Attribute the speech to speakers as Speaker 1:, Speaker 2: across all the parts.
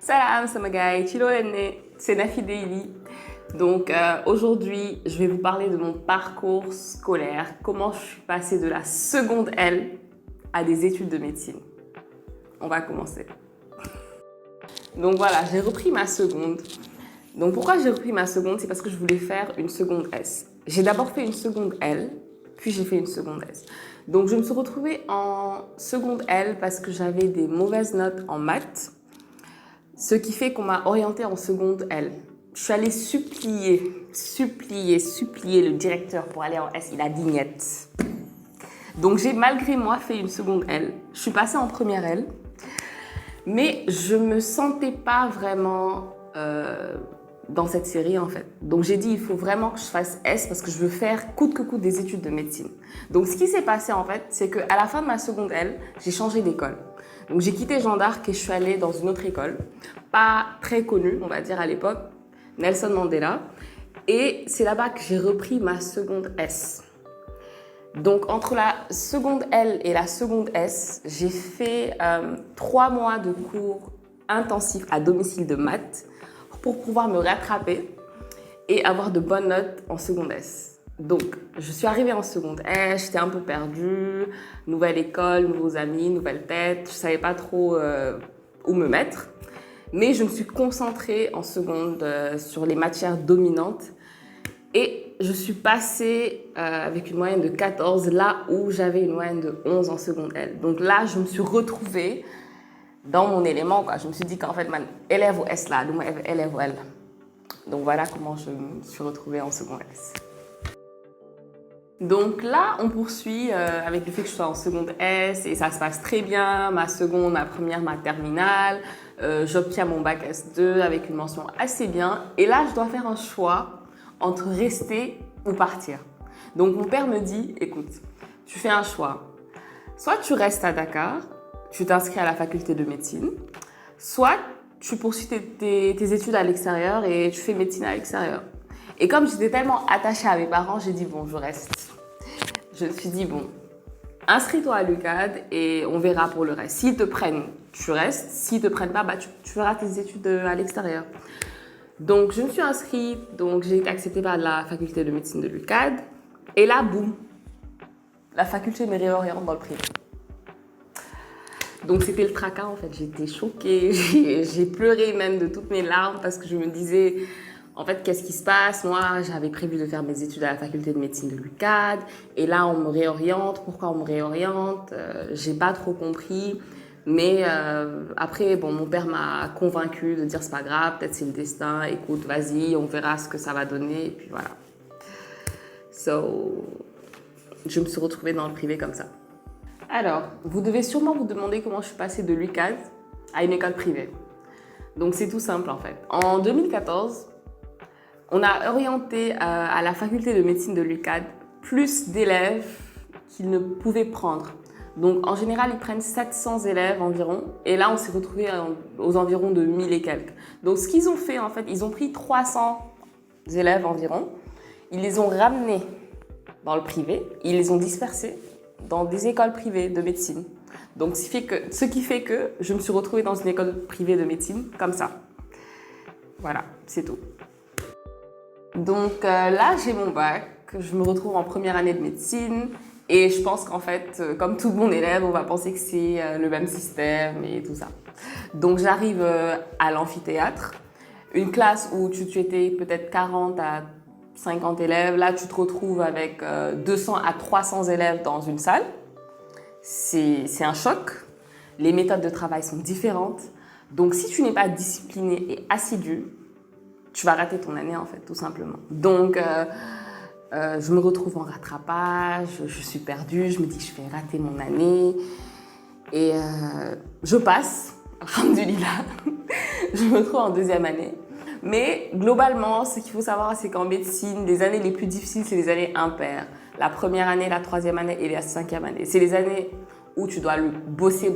Speaker 1: Salam sama gars, ci loo leen ne c'est Nafi Daily. Donc aujourd'hui, je vais vous parler de mon parcours scolaire, comment je suis passée de la seconde L à des études de médecine. On va commencer. Donc voilà, j'ai repris ma seconde. Donc pourquoi j'ai repris ma seconde? C'est parce que je voulais faire une seconde S. J'ai d'abord fait une seconde L, puis j'ai fait une seconde S. Donc je me suis retrouvée en seconde L parce que j'avais des mauvaises notes en maths, ce qui fait qu'on m'a orientée en seconde L. Je suis allée supplier le directeur pour aller en S. Il a dit niet. Donc j'ai malgré moi fait une seconde L. Je suis passée en première L, mais je me sentais pas vraiment dans cette série en fait. Donc j'ai dit il faut vraiment que je fasse S parce que je veux faire coûte que coûte des études de médecine. Donc ce qui s'est passé en fait, c'est qu'à la fin de ma seconde L, j'ai changé d'école. Donc j'ai quitté Jeanne d'Arc et je suis allée dans une autre école, pas très connue on va dire à l'époque, Nelson Mandela. Et c'est là-bas que j'ai repris ma seconde S. Donc entre la seconde L et la seconde S, j'ai fait 3 mois de cours intensifs à domicile de maths pour pouvoir me rattraper et avoir de bonnes notes en seconde S. Donc, je suis arrivée en seconde S, j'étais un peu perdue, nouvelle école, nouveaux amis, nouvelle tête, je ne savais pas trop où me mettre. Mais je me suis concentrée en seconde sur les matières dominantes et je suis passée avec une moyenne de 14 là où j'avais une moyenne de 11 en seconde L. Donc là, je me suis retrouvée dans mon élément, quoi. Je me suis dit qu'en fait, man, élève au S là, donc élève au L. Donc voilà comment je me suis retrouvée en seconde S. Donc là, on poursuit avec le fait que je sois en seconde S et ça se passe très bien. Ma seconde, ma première, ma terminale. J'obtiens mon bac S2 avec une mention assez bien. Et là, je dois faire un choix entre rester ou partir. Donc mon père me dit, écoute, tu fais un choix. Soit tu restes à Dakar, tu t'inscris à la faculté de médecine, soit tu poursuis tes études à l'extérieur et tu fais médecine à l'extérieur. Et comme j'étais tellement attachée à mes parents, j'ai dit bon, je reste. Je me suis dit bon, inscris-toi à l'UCAD et on verra pour le reste. S'ils te prennent, tu restes. S'ils te prennent pas, bah, tu feras tes études à l'extérieur. Donc je me suis inscrite, donc j'ai été acceptée par la faculté de médecine de l'UCAD. Et là, boum, la faculté me réoriente dans le privé. Donc c'était le tracas en fait, j'étais choquée, j'ai pleuré même de toutes mes larmes parce que je me disais, en fait, qu'est-ce qui se passe? Moi, j'avais prévu de faire mes études à la faculté de médecine de l'UCAD et là, on me réoriente. Pourquoi on me réoriente? J'ai pas trop compris. Mais après, bon, mon père m'a convaincue de dire c'est pas grave, peut-être c'est le destin, écoute, vas-y, on verra ce que ça va donner et puis voilà. So, je me suis retrouvée dans le privé comme ça. Alors, vous devez sûrement vous demander comment je suis passée de l'UCAD à une école privée. Donc, c'est tout simple en fait. En 2014, on a orienté à la faculté de médecine de l'UCAD plus d'élèves qu'ils ne pouvaient prendre. Donc, en général, ils prennent 700 élèves environ. Et là, on s'est retrouvé aux environs de 1000 et quelques. Donc, ce qu'ils ont fait, en fait, ils ont pris 300 élèves environ. Ils les ont ramenés dans le privé. Ils les ont dispersés dans des écoles privées de médecine. Donc, ce qui fait que je me suis retrouvée dans une école privée de médecine comme ça. Voilà, c'est tout. Donc là, j'ai mon bac. Je me retrouve en première année de médecine. Et je pense qu'en fait, comme tout bon élève, on va penser que c'est le même système et tout ça. Donc j'arrive à l'amphithéâtre. Une classe où tu étais peut-être 40 à 50 élèves. Là, tu te retrouves avec 200 à 300 élèves dans une salle. C'est un choc. Les méthodes de travail sont différentes. Donc, si tu n'es pas discipliné et assidu, tu vas rater ton année, en fait, tout simplement. Donc, je me retrouve en rattrapage, je suis perdue, je me dis que je vais rater mon année. Et je passe, alhamdoulilah, je me retrouve en deuxième année. Mais globalement, ce qu'il faut savoir, c'est qu'en médecine, les années les plus difficiles, c'est les années impaires. La première année, la troisième année et la cinquième année. C'est les années où tu dois bosser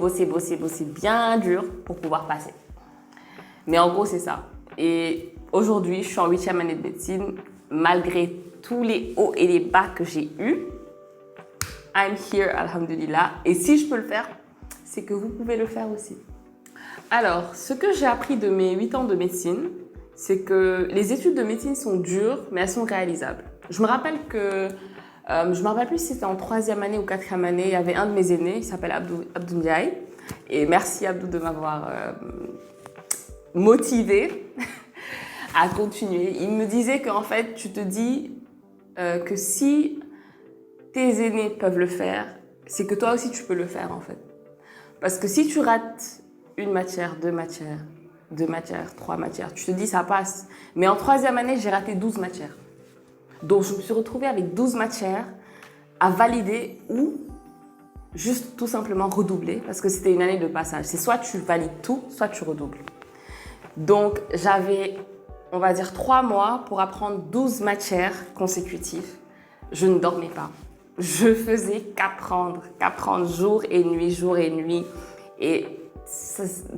Speaker 1: bien dur pour pouvoir passer. Mais en gros, c'est ça. Et aujourd'hui, je suis en 8e année de médecine. Malgré tous les hauts et les bas que j'ai eus, I'm here, alhamdoulilah. Et si je peux le faire, c'est que vous pouvez le faire aussi. Alors, ce que j'ai appris de mes 8 ans de médecine, c'est que les études de médecine sont dures, mais elles sont réalisables. Je me rappelle que, je me rappelle plus si c'était en 3e année ou 4e année, il y avait un de mes aînés, il s'appelle Abdou Ndiaye. Et merci Abdou de m'avoir motivé à continuer. Il me disait qu'en fait, tu te dis que si tes aînés peuvent le faire, c'est que toi aussi tu peux le faire en fait. Parce que si tu rates une matière, deux matières, trois matières, tu te dis ça passe. Mais en 3e année, j'ai raté 12 matières. Donc je me suis retrouvée avec 12 matières à valider ou juste tout simplement redoubler parce que c'était une année de passage. C'est soit tu valides tout, soit tu redoubles. Donc j'avais, on va dire, 3 mois pour apprendre 12 matières consécutives. Je ne dormais pas. Je faisais qu'apprendre jour et nuit. Et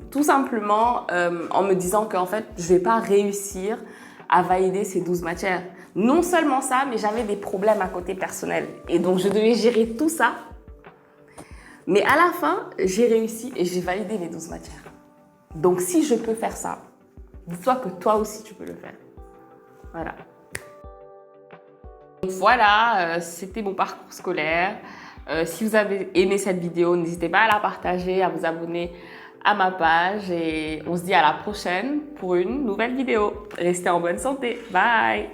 Speaker 1: tout simplement en me disant qu'en fait, je ne vais pas réussir à valider ces 12 matières. Non seulement ça, mais j'avais des problèmes à côté personnel. Et donc, je devais gérer tout ça. Mais à la fin, j'ai réussi et j'ai validé les 12 matières. Donc, si je peux faire ça, dis-toi que toi aussi, tu peux le faire. Voilà. Donc voilà, c'était mon parcours scolaire. Si vous avez aimé cette vidéo, n'hésitez pas à la partager, à vous abonner à ma page et on se dit à la prochaine pour une nouvelle vidéo. Restez en bonne santé. Bye!